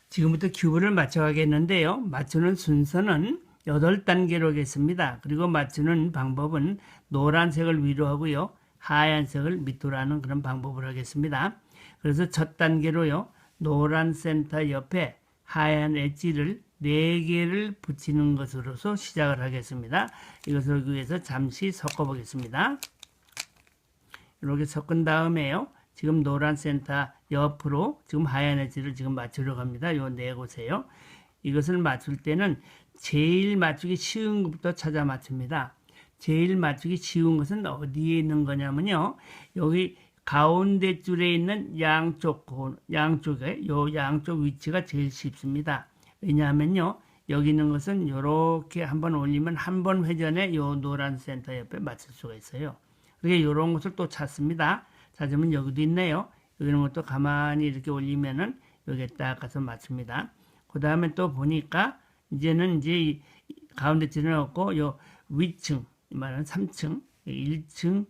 지금부터 큐브를 맞춰가겠는데요. 맞추는 순서는 8단계로 하겠습니다. 그리고 맞추는 방법은 노란색을 위로 하고요. 하얀색을 밑으로 하는 그런 방법을 하겠습니다. 그래서 첫 단계로요. 노란 센터 옆에 하얀 엣지를 4개를 붙이는 것으로서 시작을 하겠습니다. 이것을 하기 위해서 잠시 섞어 보겠습니다. 이렇게 섞은 다음에요. 지금 노란 센터 옆으로 지금 하얀 엣지를 지금 맞추려고 합니다. 요 4곳에요. 이것을 맞출 때는 제일 맞추기 쉬운 것부터 찾아 맞춥니다. 제일 맞추기 쉬운 것은 어디에 있는 거냐면요. 여기 가운데 줄에 있는 양쪽에 요 양쪽 위치가 제일 쉽습니다. 왜냐하면요. 여기 있는 것은 이렇게 한번 올리면 한 번 회전에 요 노란 센터 옆에 맞출 수가 있어요. 그게 이런 것을 또 찾습니다. 찾으면 여기도 있네요. 여기 있는 것도 가만히 이렇게 올리면은 여기에 딱 가서 맞춥니다. 그 다음에 또 보니까 이제는 이제 가운데 줄을 넣고 요 위층, 말하는 3층, 1층,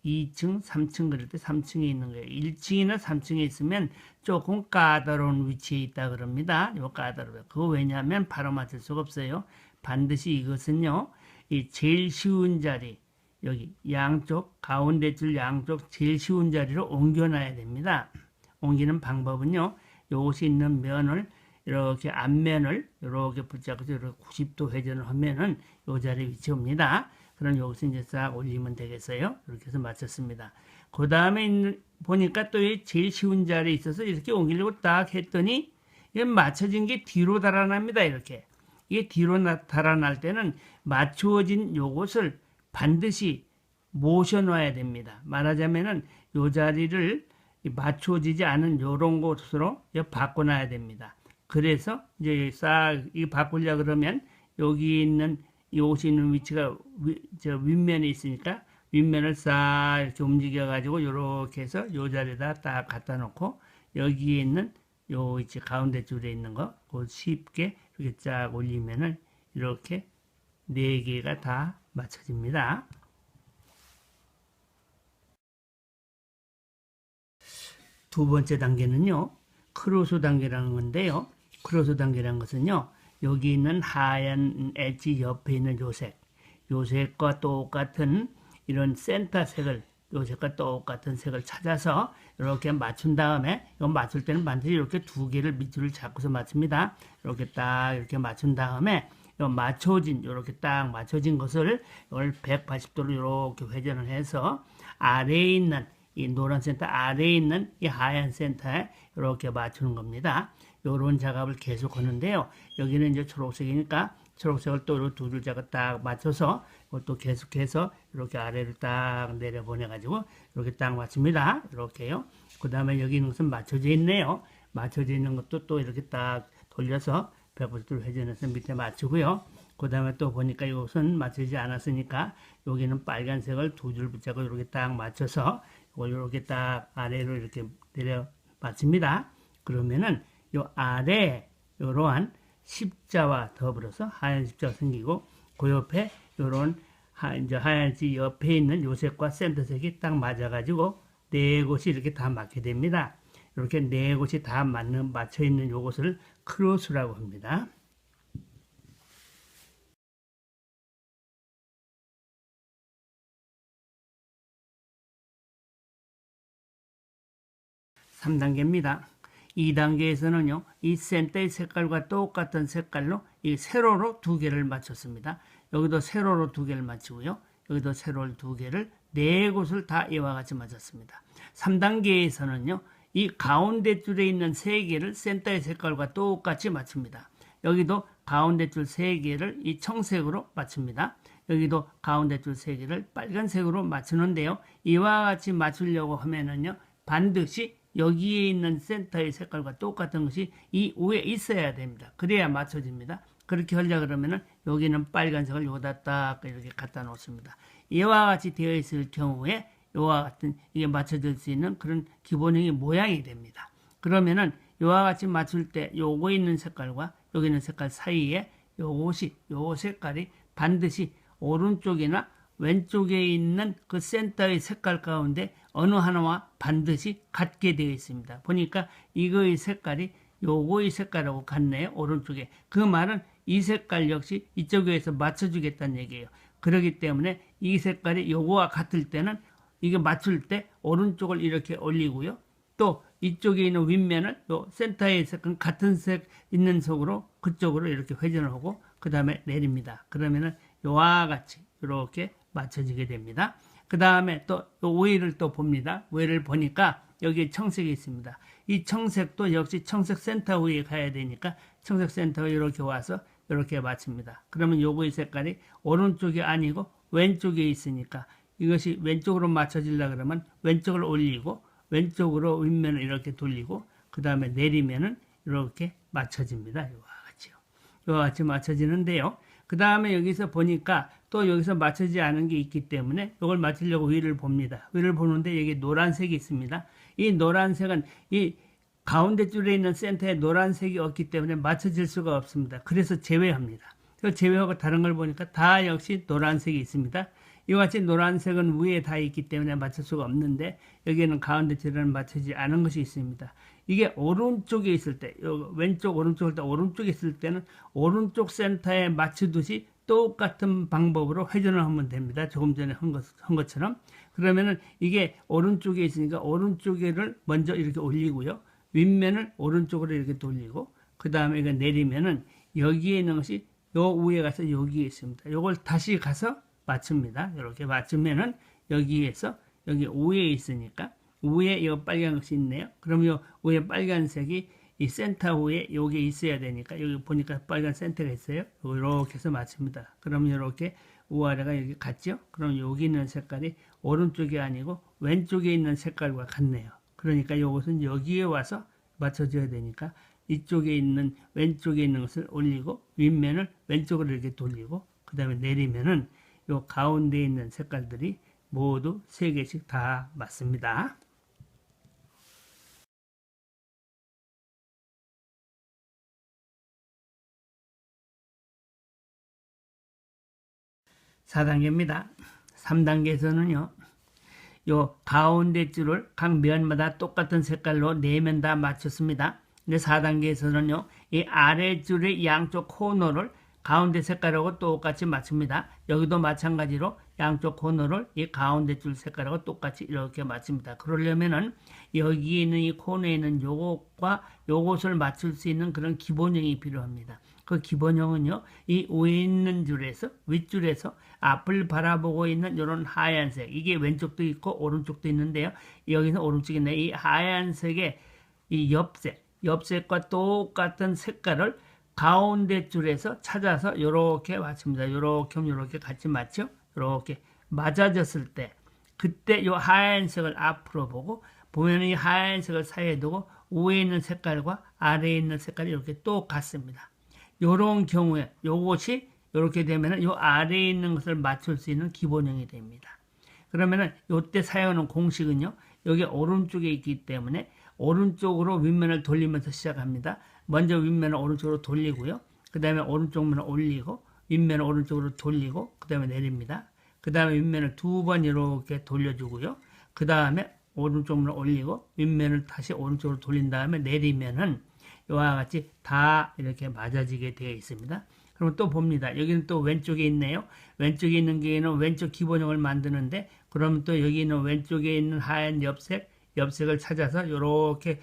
2층, 3층 그럴 때 3층에 있는 거예요. 1층이나 3층에 있으면 조금 까다로운 위치에 있다 그럽니다. 요 까다로워요. 그거 왜냐하면 바로 맞출 수가 없어요. 반드시 이것은요, 이 제일 쉬운 자리, 여기 양쪽 가운데 줄 양쪽 제일 쉬운 자리로 옮겨놔야 됩니다. 옮기는 방법은요. 요것이 있는 면을 이렇게 앞면을 이렇게 붙잡고 이렇게 90도 회전을 하면은 요 자리에 위치 옵니다. 그럼 여기서 이제 싹 올리면 되겠어요. 이렇게 해서 맞췄습니다. 그 다음에 보니까 또 제일 쉬운 자리에 있어서 이렇게 옮기려고 딱 했더니 이게 맞춰진 게 뒤로 달아납니다. 이렇게. 이게 뒤로 달아날 때는 맞추어진 요것을 반드시 모셔놔야 됩니다. 말하자면은 요 자리를 맞춰지지 않은 요런 곳으로 바꿔놔야 됩니다. 그래서 이제 싹 바꾸려 그러면 여기 있는 이 옷이 있는 위치가 윗면에 있으니까 윗면을 싹 이렇게 움직여 가지고 요렇게 해서 요 자리에다 딱 갖다 놓고 여기에 있는 요 위치 가운데 줄에 있는 거 그걸 쉽게 이렇게 쫙 올리면은 이렇게 4개가 다 맞춰집니다. 두 번째 단계는요. 크로스 단계라는 건데요. 크로스 단계라는 것은요. 여기 있는 하얀 엣지 옆에 있는 요색과 똑같은 이런 센터색을 요색과 똑같은 색을 찾아서 이렇게 맞춘 다음에 이거 맞출 때는 반드시 이렇게 2개를 밑줄을 잡고서 맞춥니다. 이렇게 딱 이렇게 맞춘 다음에 이렇게 딱 맞춰진 것을 이걸 180도로 이렇게 회전을 해서 아래에 있는 이 노란 센터 아래에 있는 이 하얀 센터에 이렇게 맞추는 겁니다. 이런 작업을 계속 하는데요. 여기는 이제 초록색이니까 초록색을 또 이렇게 2줄 작업 딱 맞춰서 또 계속해서 이렇게 아래를 딱 내려보내가지고 이렇게 딱 맞춥니다. 이렇게요. 그 다음에 여기 있는 것은 맞춰져 있네요. 맞춰져 있는 것도 또 이렇게 딱 돌려서 180도로 회전해서 밑에 맞추고요. 그 다음에 또 보니까 이것은 맞추지 않았으니까 여기는 빨간색을 2줄 붙잡고 이렇게 딱 맞춰서 이걸 이렇게 딱 아래로 이렇게 내려 맞춥니다. 그러면은 요 아래 이러한 십자와 더불어서 하얀 십자가 생기고 그 옆에 이런 하얀색 옆에 있는 요색과 센터색이 딱 맞아가지고 4곳이 이렇게 다 맞게 됩니다. 이렇게 4곳이 다 맞춰 있는 요것을 크로스라고 합니다. (3단계입니다) 2단계에서는요, 이 센터의 색깔과 똑같은 색깔로 이 세로로 2개를 맞췄습니다. 여기도 세로로 2개를 맞추고요. 여기도 세로를 2개를 4곳을 다 이와 같이 맞췄습니다. 3단계에서는요, 이 가운데 줄에 있는 3개를 센터의 색깔과 똑같이 맞춥니다. 여기도 가운데 줄 3개를 이 청색으로 맞춥니다. 여기도 가운데 줄 3개를 빨간색으로 맞추는데요. 이와 같이 맞추려고 하면은요, 반드시 여기에 있는 센터의 색깔과 똑같은 것이 이 위에 있어야 됩니다. 그래야 맞춰집니다. 그렇게 하려 그러면은 여기는 빨간색을 여기다 딱 이렇게 갖다 놓습니다. 이와 같이 되어 있을 경우에 이와 같은 이게 맞춰질 수 있는 그런 기본적인 모양이 됩니다. 그러면은 이와 같이 맞출 때 요거 있는 색깔과 여기 있는 색깔 사이에 요 색깔이 반드시 오른쪽이나 왼쪽에 있는 그 센터의 색깔 가운데 어느 하나와 반드시 같게 되어 있습니다. 보니까 이거의 색깔이 요거의 색깔하고 같네요. 오른쪽에. 그 말은 이 색깔 역시 이쪽에서 맞춰주겠다는 얘기예요. 그렇기 때문에 이 색깔이 요거와 같을 때는 이게 맞출 때 오른쪽을 이렇게 올리고요. 또 이쪽에 있는 윗면을 요 센터에 있는 같은 색 있는 속으로 그쪽으로 이렇게 회전을 하고 그 다음에 내립니다. 그러면은 요와 같이 이렇게 맞춰지게 됩니다. 그 다음에 또 오해를 또 봅니다. 오해를 보니까 여기 청색이 있습니다. 이 청색도 역시 청색 센터 위에 가야 되니까 청색 센터에 이렇게 와서 이렇게 맞춥니다. 그러면 요거의 색깔이 오른쪽이 아니고 왼쪽에 있으니까 이것이 왼쪽으로 맞춰지려 그러면 왼쪽을 올리고 왼쪽으로 윗면을 이렇게 돌리고 그 다음에 내리면은 이렇게 맞춰집니다. 이와 같이요. 이와 같이 맞춰지는데요. 그 다음에 여기서 보니까 또 여기서 맞춰지지 않은 게 있기 때문에 이걸 맞추려고 위를 봅니다. 위를 보는데 여기 노란색이 있습니다. 이 노란색은 이 가운데 줄에 있는 센터에 노란색이 없기 때문에 맞춰질 수가 없습니다. 그래서 제외합니다. 제외하고 다른 걸 보니까 다 역시 노란색이 있습니다. 이와 같이 노란색은 위에 다 있기 때문에 맞출 수가 없는데 여기에는 가운데 줄에는 맞춰지지 않은 것이 있습니다. 이게 오른쪽에 있을 때, 왼쪽, 오른쪽일 때 오른쪽에 있을 때는 오른쪽 센터에 맞추듯이 똑같은 방법으로 회전을 하면 됩니다. 조금 전에 한 것처럼. 그러면은 이게 오른쪽에 있으니까 오른쪽에를 먼저 이렇게 올리고요. 윗면을 오른쪽으로 이렇게 돌리고 그 다음에 이거 내리면은 여기에 있는 것이 요 위에 가서 여기에 있습니다. 요걸 다시 가서 맞춥니다. 이렇게 맞추면은 여기에서 여기 위에 있으니까 위에 이거 빨간 것이 있네요. 그럼 요 위에 빨간색이 이 센터 위에 여기 있어야 되니까 여기 보니까 빨간 센터가 있어요. 이렇게 해서 맞춥니다. 그럼 이렇게 우아래가 여기 같죠? 그럼 여기 있는 색깔이 오른쪽이 아니고 왼쪽에 있는 색깔과 같네요. 그러니까 이것은 여기에 와서 맞춰줘야 되니까 이쪽에 있는 왼쪽에 있는 것을 올리고 윗면을 왼쪽으로 이렇게 돌리고 그 다음에 내리면은 요 가운데 있는 색깔들이 모두 3개씩 다 맞습니다. (4단계입니다) 3단계에서는요. 요 가운데 줄을 각 면마다 똑같은 색깔로 4면 다 맞췄습니다. 근데 4단계에서는요. 이 아래 줄의 양쪽 코너를 가운데 색깔하고 똑같이 맞춥니다. 여기도 마찬가지로 양쪽 코너를 이 가운데 줄 색깔하고 똑같이 이렇게 맞춥니다. 그러려면은 여기에 있는 이 코너에 있는 요것과 요것을 맞출 수 있는 그런 기본형이 필요합니다. 그 기본형은요, 이 위에 있는 줄에서, 윗줄에서 앞을 바라보고 있는 이런 하얀색, 이게 왼쪽도 있고 오른쪽도 있는데요. 여기서 오른쪽에 있는 이 하얀색의 이 옆색과 똑같은 색깔을 가운데 줄에서 찾아서 이렇게 맞춥니다. 이렇게 같이 맞죠? 이렇게 맞아졌을 때, 그때 이 하얀색을 앞으로 보고, 보면 이 하얀색을 사이에 두고 위에 있는 색깔과 아래에 있는 색깔이 이렇게 똑같습니다. 이런 경우에 요것이 이렇게 되면은 요 아래에 있는 것을 맞출 수 있는 기본형이 됩니다. 그러면은 요때 사용하는 공식은요. 여기 오른쪽에 있기 때문에 오른쪽으로 윗면을 돌리면서 시작합니다. 먼저 윗면을 오른쪽으로 돌리고요. 그 다음에 오른쪽 면을 올리고 윗면을 오른쪽으로 돌리고 그 다음에 내립니다. 그 다음에 윗면을 2번 이렇게 돌려주고요. 그 다음에 오른쪽 면을 올리고 윗면을 다시 오른쪽으로 돌린 다음에 내리면은 이와 같이 다 이렇게 맞아지게 되어 있습니다. 그럼 또 봅니다. 여기는 또 왼쪽에 있네요. 왼쪽에 있는 게는 왼쪽 기본형을 만드는데 그러면 또 여기 있는 왼쪽에 있는 하얀 옆색을 찾아서 이렇게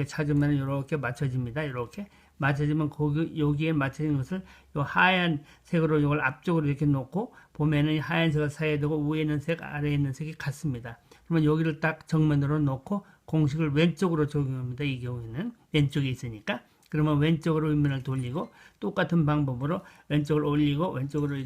찾으면 이렇게 맞춰집니다. 이렇게 맞춰지면 여기에 맞춰진 것을 요 하얀 색으로 이걸 앞쪽으로 이렇게 놓고 보면은 하얀색을 사이에 두고 위에 있는 색, 아래에 있는 색이 같습니다. 그러면 여기를 딱 정면으로 놓고 공식을 왼쪽으로 적용합니다. 이 경우에는 왼쪽에 있으니까. 그러면 왼쪽으로 윗면을 돌리고 똑같은 방법으로 왼쪽을 올리고 왼쪽으로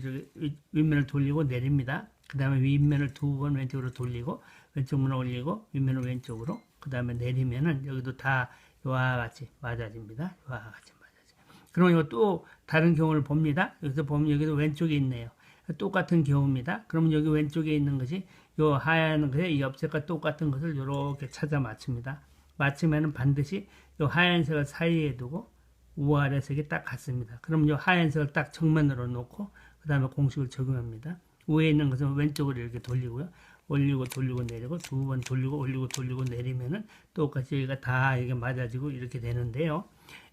윗면을 돌리고 내립니다. 그 다음에 윗면을 2번 왼쪽으로 돌리고 왼쪽 면을 올리고 윗면을 왼쪽으로 그 다음에 내리면은 여기도 다 이와 같이 맞아집니다. 이와 같이 맞아집니다. 그러면 이거 또 다른 경우를 봅니다. 여기서 보면 여기도 왼쪽에 있네요. 똑같은 경우입니다. 그러면 여기 왼쪽에 있는 것이 요 하얀 것의 옆색과 똑같은 것을 이렇게 찾아 맞춥니다. 맞추면은 반드시 요 하얀색을 사이에 두고 우아래 색이 딱 같습니다. 그럼 요 하얀색을 딱 정면으로 놓고 그 다음에 공식을 적용합니다. 위에 있는 것은 왼쪽으로 이렇게 돌리고요. 올리고 돌리고 내리고 두 번 돌리고 올리고 돌리고 내리면은 똑같이 여기가 다 이게 맞아지고 이렇게 되는데요.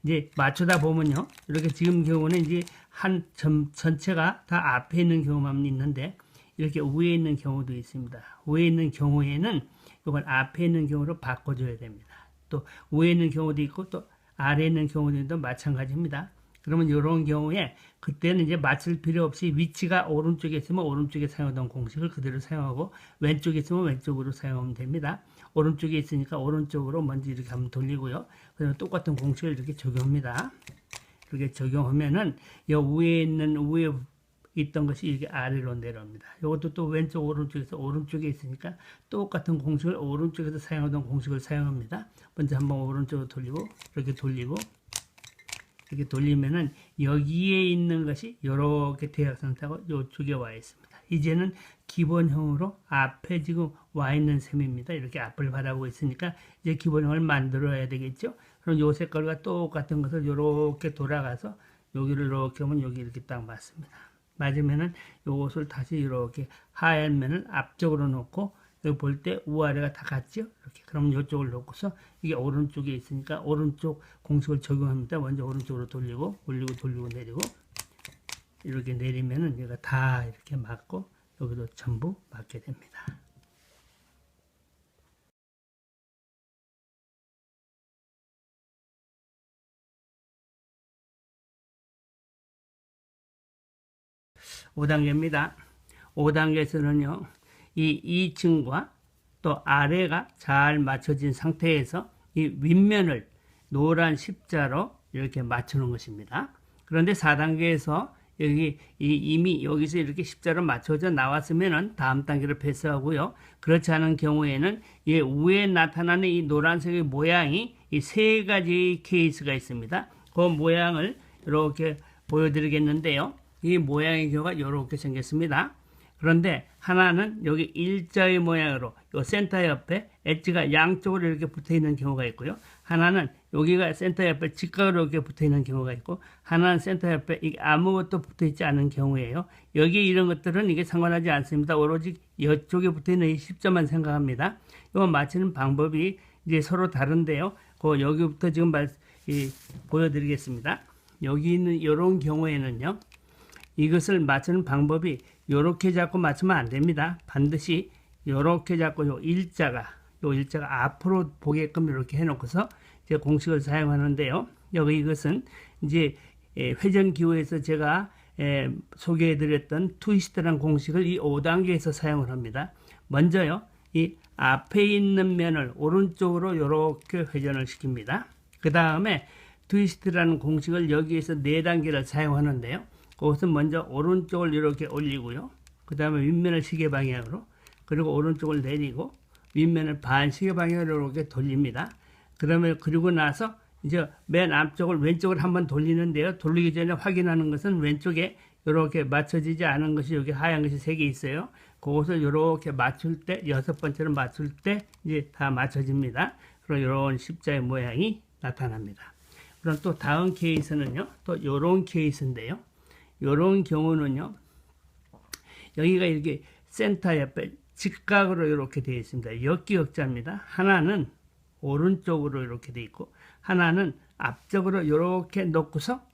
이제 맞추다 보면요. 이렇게 지금 경우는 이제 한 점 전체가 다 앞에 있는 경우만 있는데 이렇게 위에 있는 경우도 있습니다. 위에 있는 경우에는 이건 앞에 있는 경우로 바꿔줘야 됩니다. 또 위에 있는 경우도 있고 또 아래에 있는 경우도 마찬가지입니다. 그러면 이런 경우에 그때는 이제 맞출 필요 없이 위치가 오른쪽에 있으면 오른쪽에 사용하던 공식을 그대로 사용하고 왼쪽에 있으면 왼쪽으로 사용하면 됩니다. 오른쪽에 있으니까 오른쪽으로 먼저 이렇게 한번 돌리고요. 그다음에 똑같은 공식을 이렇게 적용합니다. 이렇게 적용하면은 이 위에 있던 것이 이렇게 아래로 내려옵니다. 이것도 또 왼쪽 오른쪽에서 오른쪽에 있으니까 똑같은 공식을 오른쪽에서 사용하던 공식을 사용합니다. 먼저 한번 오른쪽으로 돌리고 이렇게 돌리고 이렇게 돌리면은 여기에 있는 것이 이렇게 대각 상태고 이쪽에 와 있습니다. 이제는 기본형으로 앞에 지금 와 있는 셈입니다. 이렇게 앞을 바라보고 있으니까 이제 기본형을 만들어야 되겠죠. 그럼 요 색깔과 똑같은 것을 이렇게 돌아가서 여기를 이렇게 하면 여기 이렇게 딱 맞습니다. 맞으면은 요것을 다시 이렇게 하얀 면을 앞쪽으로 놓고 여기 볼 때 위아래가 다 같죠? 이렇게. 그러면 이쪽을 놓고서 이게 오른쪽에 있으니까 오른쪽 공식을 적용합니다. 먼저 오른쪽으로 돌리고 올리고 돌리고 내리고 이렇게 내리면은 얘가 다 이렇게 맞고 여기도 전부 맞게 됩니다. (5단계입니다) 5단계에서는요. 이 2층과 또 아래가 잘 맞춰진 상태에서 이 윗면을 노란 십자로 이렇게 맞추는 것입니다. 그런데 4단계에서 여기 이미 여기서 이렇게 십자로 맞춰져 나왔으면은 다음 단계를 패스하고요. 그렇지 않은 경우에는 이 위에 나타나는 이 노란색의 모양이 이 세 가지 케이스가 있습니다. 그 모양을 이렇게 보여드리겠는데요. 이 모양의 경우가 이렇게 생겼습니다. 그런데 하나는 여기 일자의 모양으로 요 센터 옆에 엣지가 양쪽으로 이렇게 붙어 있는 경우가 있고요. 하나는 여기가 센터 옆에 직각으로 이렇게 붙어 있는 경우가 있고, 하나는 센터 옆에 이게 아무것도 붙어 있지 않은 경우예요. 여기 이런 것들은 이게 상관하지 않습니다. 오로지 이쪽에 붙어 있는 이 십자만 생각합니다. 이거 맞추는 방법이 이제 서로 다른데요. 여기부터 지금 보여드리겠습니다. 여기 있는 이런 경우에는요. 이것을 맞추는 방법이 이렇게 잡고 맞추면 안 됩니다. 반드시 이렇게 잡고 요 일자가 앞으로 보게끔 이렇게 해놓고서 이제 공식을 사용하는데요. 여기 이것은 이제 회전 기호에서 제가 소개해드렸던 트위스트라는 공식을 이 5단계에서 사용을 합니다. 먼저요, 이 앞에 있는 면을 오른쪽으로 이렇게 회전을 시킵니다. 그 다음에 트위스트라는 공식을 여기에서 4단계를 사용하는데요. 그것은 먼저 오른쪽을 이렇게 올리고요. 그 다음에 윗면을 시계 방향으로, 그리고 오른쪽을 내리고 윗면을 반시계 방향으로 이렇게 돌립니다. 그리고 나서 이제 맨 앞쪽을 왼쪽을 한번 돌리는데요. 돌리기 전에 확인하는 것은 왼쪽에 이렇게 맞춰지지 않은 것이 여기 하얀 것이 3개 있어요. 그것을 이렇게 맞출 때, 6번째로 맞출 때 이제 다 맞춰집니다. 그리고 이런 십자의 모양이 나타납니다. 그럼 또 다음 케이스는요. 또 이런 케이스인데요. 이런 경우는요. 여기가 이렇게 센터 옆에 직각으로 이렇게 되어 있습니다. 역기역자입니다. 하나는 오른쪽으로 이렇게 되어 있고, 하나는 앞쪽으로 이렇게 놓고서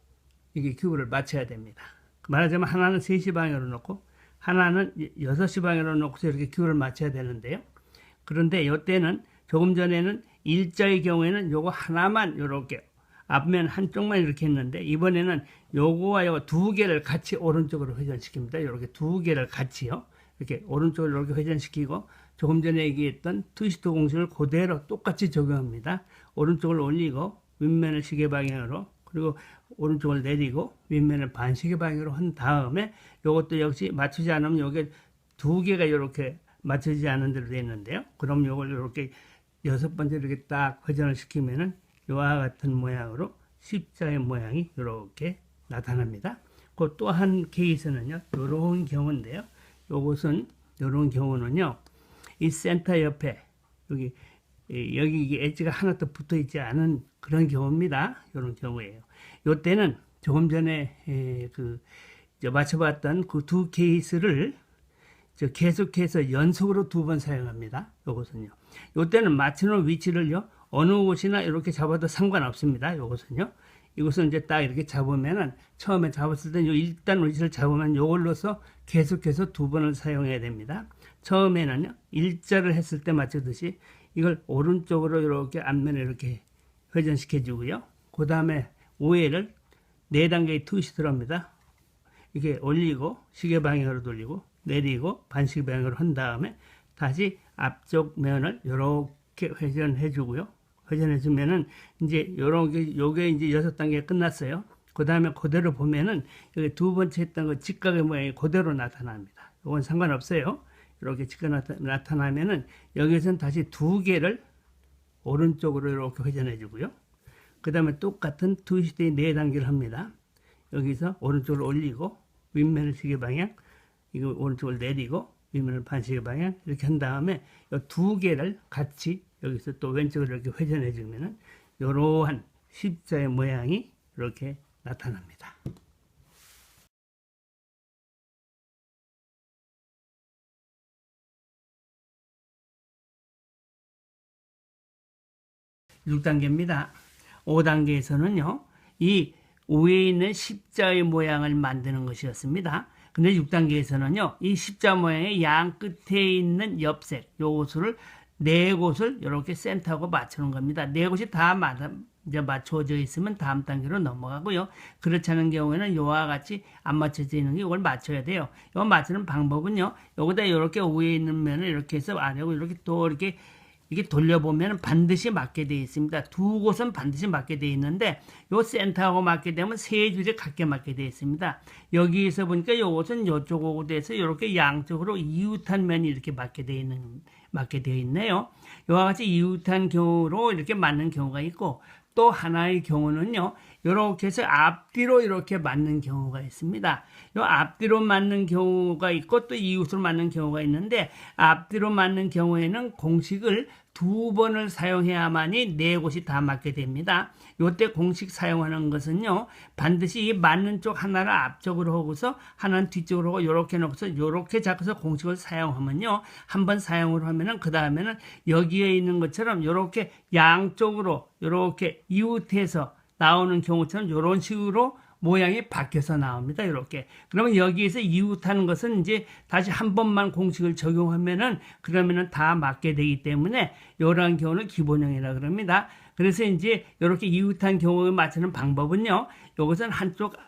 이게 큐브를 맞춰야 됩니다. 말하자면 하나는 3시 방향으로 놓고 하나는 6시 방향으로 놓고서 이렇게 큐브를 맞춰야 되는데요. 그런데 이때는 조금 전에는 일자의 경우에는 요거 하나만 이렇게 앞면 한쪽만 이렇게 했는데, 이번에는 요거와 요거 2개를 같이 오른쪽으로 회전시킵니다. 이렇게 2개를 같이요. 이렇게 오른쪽으로 이렇게 회전시키고, 조금 전에 얘기했던 트위스트 공식을 그대로 똑같이 적용합니다. 오른쪽을 올리고 윗면을 시계 방향으로, 그리고 오른쪽을 내리고 윗면을 반시계 방향으로 한 다음에 요것도 역시 맞추지 않으면 요게 2개가 이렇게 맞추지 않은 대로 되어 있는데요. 그럼 요걸 이렇게 6번째 이렇게 딱 회전을 시키면은 이와 같은 모양으로 십자의 모양이 이렇게 나타납니다. 그 또 한 케이스는요, 이런 경우인데요. 이런 경우는요, 이 센터 옆에 여기 이게 엣지가 하나도 붙어 있지 않은 그런 경우입니다. 이런 경우예요. 이때는 조금 전에 맞춰봤던 그 2 케이스를 계속해서 연속으로 2번 사용합니다. 요것은요. 요때는 맞추는 위치를요, 어느 곳이나 이렇게 잡아도 상관없습니다. 요것은요. 이것은 이제 딱 이렇게 잡으면은, 처음에 잡았을 때 일단 위치를 잡으면 요걸로서 계속해서 2번을 사용해야 됩니다. 처음에는요, 일자를 했을 때 맞추듯이 이걸 오른쪽으로 이렇게 앞면에 이렇게 회전시켜 주고요. 그 다음에 오해를 4단계의 트위스트를 합니다. 이렇게 올리고 시계 방향으로 돌리고 내리고 반시계 방향으로 한 다음에 다시 앞쪽 면을 이렇게 회전해 주고요. 회전해 주면은 이제 요게 이제 6단계 끝났어요. 그 다음에 그대로 보면은 여기 2번째 했던 거 직각의 모양이 그대로 나타납니다. 이건 상관없어요. 이렇게 직각 나타나면은 여기서는 다시 2개를 오른쪽으로 이렇게 회전해 주고요. 그 다음에 똑같은 트위스트의 4단계를 합니다. 여기서 오른쪽으로 올리고 윗면을 시계 방향, 이거 오른쪽을 내리고 윗면을 반시계 방향 이렇게 한 다음에 이 2개를 같이 여기서 또 왼쪽으로 이렇게 회전해 주면은 이러한 십자의 모양이 이렇게 나타납니다. (6단계입니다) 5단계에서는요, 이 위에 있는 십자의 모양을 만드는 것이었습니다. 근데 6단계에서는요, 이 십자 모양의 양 끝에 있는 옆색, 요것을 4곳을 이렇게 센터하고 맞추는 겁니다. 4곳이 다 이제 맞춰져 있으면 다음 단계로 넘어가고요. 그렇지 않은 경우에는 요와 같이 안 맞춰져 있는 게 이걸 맞춰야 돼요. 이거 맞추는 방법은요, 여기다 이렇게 위에 있는 면을 이렇게 해서 아래로 이렇게 또 이렇게 돌려보면 반드시 맞게 되어 있습니다. 2곳은 반드시 맞게 되어 있는데 요 센터하고 맞게 되면 3줄이 같게 맞게 되어 있습니다. 여기에서 보니까 요것은 요쪽하고 돼서 이렇게 양쪽으로 이웃한 면이 이렇게 맞게 되어 있네요. 이와 같이 이웃한 경우로 이렇게 맞는 경우가 있고, 또 하나의 경우는요, 이렇게 해서 앞뒤로 이렇게 맞는 경우가 있습니다. 이 앞뒤로 맞는 경우가 있고 또 이웃으로 맞는 경우가 있는데, 앞뒤로 맞는 경우에는 공식을 2번을 사용해야만이 4곳이 다 맞게 됩니다. 이때 공식 사용하는 것은요, 반드시 이 맞는 쪽 하나를 앞쪽으로 하고서 하나는 뒤쪽으로 하고 이렇게 놓고서 이렇게 잡아서 공식을 사용하면요, 한번 사용을 하면은 그 다음에는 여기에 있는 것처럼 이렇게 양쪽으로 이렇게 이웃해서 나오는 경우처럼 이런 식으로 모양이 바뀌어서 나옵니다. 이렇게. 그러면 여기에서 이웃하는 것은 이제 다시 한 번만 공식을 적용하면은 그러면은 다 맞게 되기 때문에 이러한 경우는 기본형이라 그럽니다. 그래서 이제 이렇게 이웃한 경우에 맞추는 방법은요, 이것은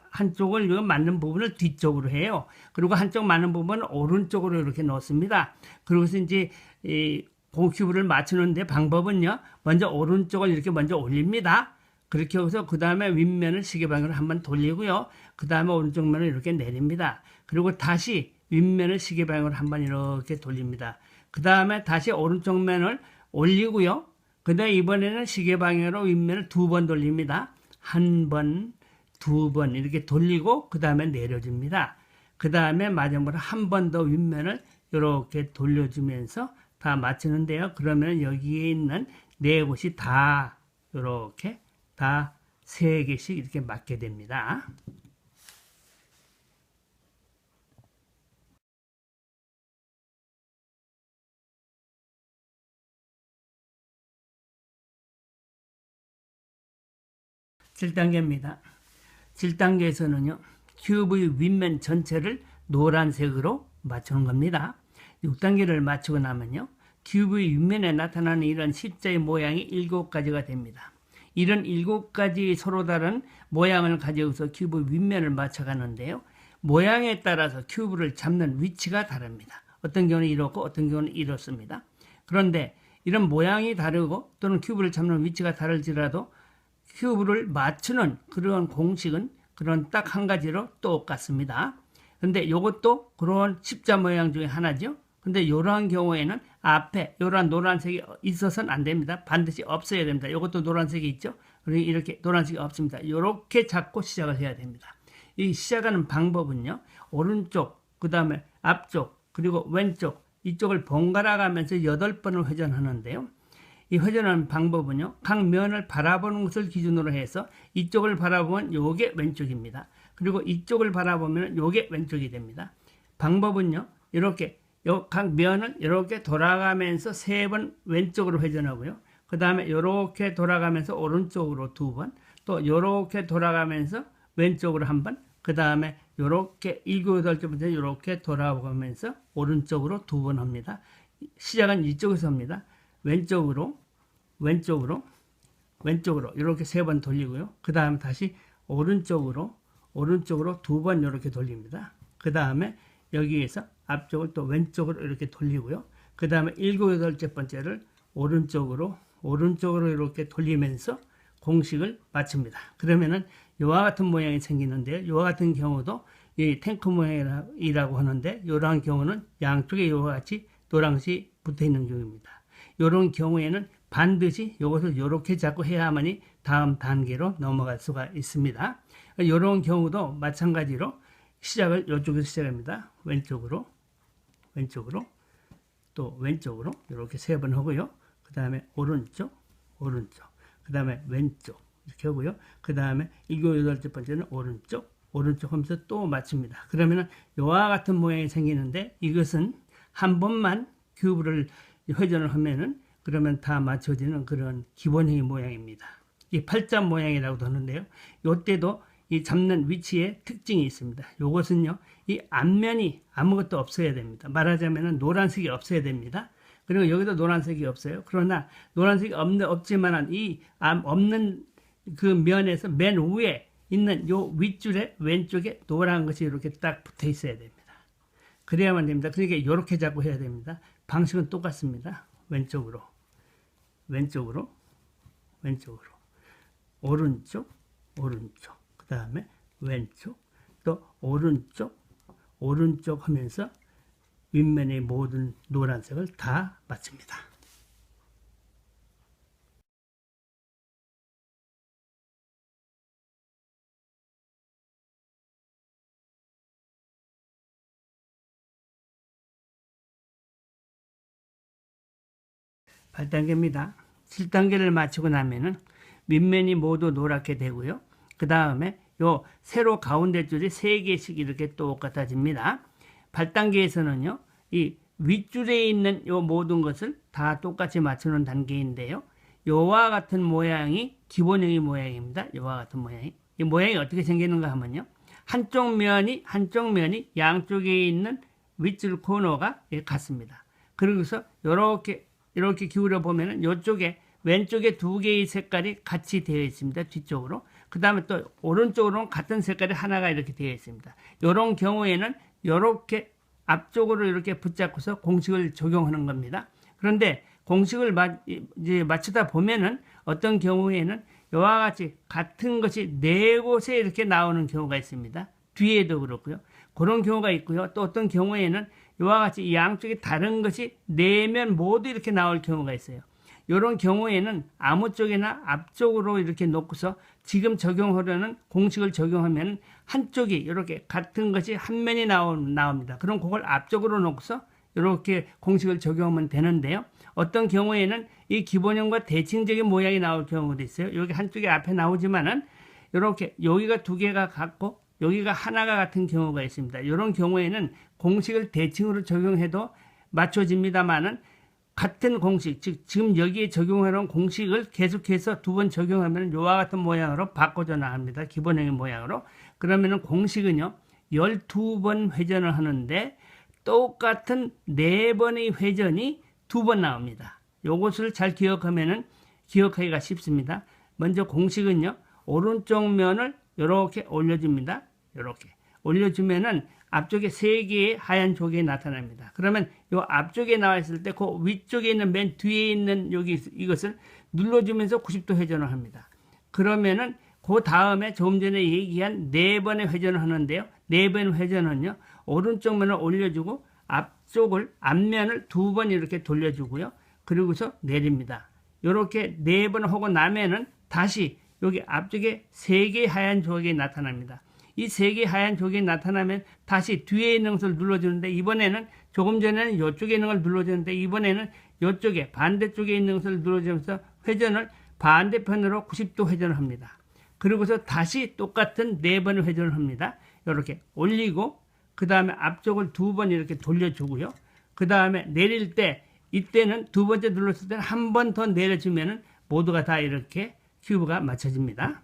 한쪽을 맞는 부분을 뒤쪽으로 해요. 그리고 한쪽 맞는 부분은 오른쪽으로 이렇게 놓습니다. 그러고서 이제 이 공큐브를 맞추는데 방법은요, 먼저 오른쪽을 이렇게 먼저 올립니다. 그렇게 해서 그 다음에 윗면을 시계 방향으로 한번 돌리고요. 그 다음에 오른쪽 면을 이렇게 내립니다. 그리고 다시 윗면을 시계 방향으로 한번 이렇게 돌립니다. 그 다음에 다시 오른쪽 면을 올리고요. 그 다음에 이번에는 시계 방향으로 윗면을 2번 돌립니다. 1번, 2번 이렇게 돌리고 그 다음에 내려줍니다. 그 다음에 마지막으로 한 번 더 윗면을 이렇게 돌려주면서 다 맞추는데요. 그러면 여기에 있는 4곳이 다 이렇게 다 3개씩 이렇게 맞게 됩니다. (7단계입니다) 7단계에서는요, 큐브의 윗면 전체를 노란색으로 맞추는 겁니다. 6단계를 맞추고 나면요, 큐브의 윗면에 나타나는 이런 십자의 모양이 7가지가 됩니다. 이런 7가지 서로 다른 모양을 가지고서 큐브 윗면을 맞춰가는데요, 모양에 따라서 큐브를 잡는 위치가 다릅니다. 어떤 경우는 이렇고 어떤 경우는 이렇습니다. 그런데 이런 모양이 다르고 또는 큐브를 잡는 위치가 다를지라도 큐브를 맞추는 그런 공식은 그런 딱 한 가지로 똑같습니다. 근데 이것도 그런 십자 모양 중에 하나죠. 근데 이러한 경우에는 앞에 이러한 노란색이 있어서는 안 됩니다. 반드시 없어야 됩니다. 이것도 노란색이 있죠. 그리고 이렇게 노란색이 없습니다. 이렇게 잡고 시작을 해야 됩니다. 이 시작하는 방법은요, 오른쪽, 그 다음에 앞쪽, 그리고 왼쪽, 이쪽을 번갈아 가면서 8번을 회전하는데요. 이 회전하는 방법은요, 각 면을 바라보는 것을 기준으로 해서 이쪽을 바라보면 요게 왼쪽입니다. 그리고 이쪽을 바라보면 요게 왼쪽이 됩니다. 방법은요, 이렇게 각 면을 이렇게 돌아가면서 3번 왼쪽으로 회전하고요. 그 다음에 이렇게 돌아가면서 오른쪽으로 2번, 또 이렇게 돌아가면서 왼쪽으로 1번, 그 다음에 이렇게 7, 8번째 이렇게 돌아가면서 오른쪽으로 2번 합니다. 시작은 이쪽에서 합니다. 왼쪽으로 왼쪽으로 왼쪽으로 이렇게 3번 돌리고요. 그 다음에 다시 오른쪽으로 2번 이렇게 돌립니다. 그 다음에 여기에서 앞쪽을 또 왼쪽으로 이렇게 돌리고요. 그 다음에 7, 8번째를 오른쪽으로 이렇게 돌리면서 공식을 마칩니다. 그러면은 이와 같은 모양이 생기는데요. 이와 같은 경우도 이 탱크 모양이라고 하는데, 이러한 경우는 양쪽에 이와 같이 노랑시 붙어 있는 경우입니다. 이런 경우에는 반드시 이것을 이렇게 잡고 해야만이 다음 단계로 넘어갈 수가 있습니다. 이런 경우도 마찬가지로 시작을 이쪽에서 시작합니다. 왼쪽으로 또 왼쪽으로 이렇게 3번 하고요. 그 다음에 오른쪽 그 다음에 왼쪽 이렇게 하고요. 그 다음에 7, 8번째는 오른쪽 하면서 또 마칩니다. 그러면은 이와 같은 모양이 생기는데, 이것은 한 번만 큐브를 회전을 하면은 그러면 다 맞춰지는 그런 기본형의 모양입니다. 이 팔자 모양이라고도 하는데요. 이때도 이 잡는 위치에 특징이 있습니다. 이것은요, 이 앞면이 아무것도 없어야 됩니다. 말하자면은 노란색이 없어야 됩니다. 그리고 여기도 노란색이 없어요. 그러나 노란색이 없지만은 이 없는 그 면에서 맨 위에 있는 요 윗줄에 왼쪽에 노란 것이 이렇게 딱 붙어 있어야 됩니다. 그래야만 됩니다. 그러니까 이렇게 잡고 해야 됩니다. 방식은 똑같습니다. 왼쪽으로 오른쪽 그 다음에 왼쪽 또 오른쪽 하면서 윗면의 모든 노란색을 다 맞춥니다. 팔 단계입니다. 7단계를 마치고 나면은 윗면이 모두 노랗게 되고요. 그 다음에 요 세로 가운데 줄이 3개씩 이렇게 똑같아집니다. 8단계에서는요, 이 윗줄에 있는 요 모든 것을 다 똑같이 맞추는 단계인데요. 요와 같은 모양이 기본형의 모양입니다. 요와 같은 모양이. 이 모양이 어떻게 생기는가 하면요, 한쪽 면이 양쪽에 있는 윗줄 코너가 같습니다. 그러고서 이렇게 기울여 보면은 이쪽에 왼쪽에 2개의 색깔이 같이 되어 있습니다. 뒤쪽으로. 그 다음에 또 오른쪽으로는 같은 색깔이 하나가 이렇게 되어 있습니다. 이런 경우에는 이렇게 앞쪽으로 이렇게 붙잡고서 공식을 적용하는 겁니다. 그런데 공식을 이제 맞추다 보면은 어떤 경우에는 이와 같이 같은 것이 4곳에 이렇게 나오는 경우가 있습니다. 뒤에도 그렇고요. 그런 경우가 있고요. 또 어떤 경우에는 이와 같이 양쪽에 다른 것이 4면 모두 이렇게 나올 경우가 있어요. 이런 경우에는 아무 쪽이나 앞쪽으로 이렇게 놓고서 지금 적용하려는 공식을 적용하면 한쪽이 이렇게 같은 것이 한 면이 나옵니다. 그럼 그걸 앞쪽으로 놓고서 이렇게 공식을 적용하면 되는데요. 어떤 경우에는 이 기본형과 대칭적인 모양이 나올 경우도 있어요. 여기 한쪽이 앞에 나오지만은 이렇게 여기가 2개가 같고 여기가 하나가 같은 경우가 있습니다. 이런 경우에는 공식을 대칭으로 적용해도 맞춰집니다만은 같은 공식, 즉 지금 여기에 적용하는 공식을 계속해서 2번 적용하면 이와 같은 모양으로 바꿔져 나갑니다. 기본형의 모양으로. 그러면은 공식은요, 12번 회전을 하는데 똑같은 4번의 회전이 2번 나옵니다. 요것을 잘 기억하면은 기억하기가 쉽습니다. 먼저 공식은요, 오른쪽 면을 이렇게 올려줍니다. 이렇게 올려주면은 앞쪽에 3개의 하얀 조각이 나타납니다. 그러면 이 앞쪽에 나와 있을 때 그 위쪽에 있는 맨 뒤에 있는 이것을 눌러주면서 90도 회전을 합니다. 그러면은 그 다음에 조금 전에 얘기한 4번의 회전을 하는데요. 4번 회전은요, 오른쪽 면을 올려주고 앞면을 2번 이렇게 돌려주고요. 그리고서 내립니다. 이렇게 4번 하고 나면은 다시 여기 앞쪽에 3개의 하얀 조각이 나타납니다. 이 3개의 하얀 조각이 나타나면 다시 뒤에 있는 것을 눌러주는데, 이번에는 조금 전에는 이쪽에 있는 걸 눌러주는데 이번에는 이쪽에 반대쪽에 있는 것을 눌러주면서 회전을 반대편으로 90도 회전을 합니다. 그리고서 다시 똑같은 4번의 회전을 합니다. 이렇게 올리고 그 다음에 앞쪽을 2번 이렇게 돌려주고요. 그 다음에 내릴 때 이때는 두 번째 눌렀을 때는 한 번 더 내려주면은 모두가 다 이렇게 큐브가 맞춰집니다.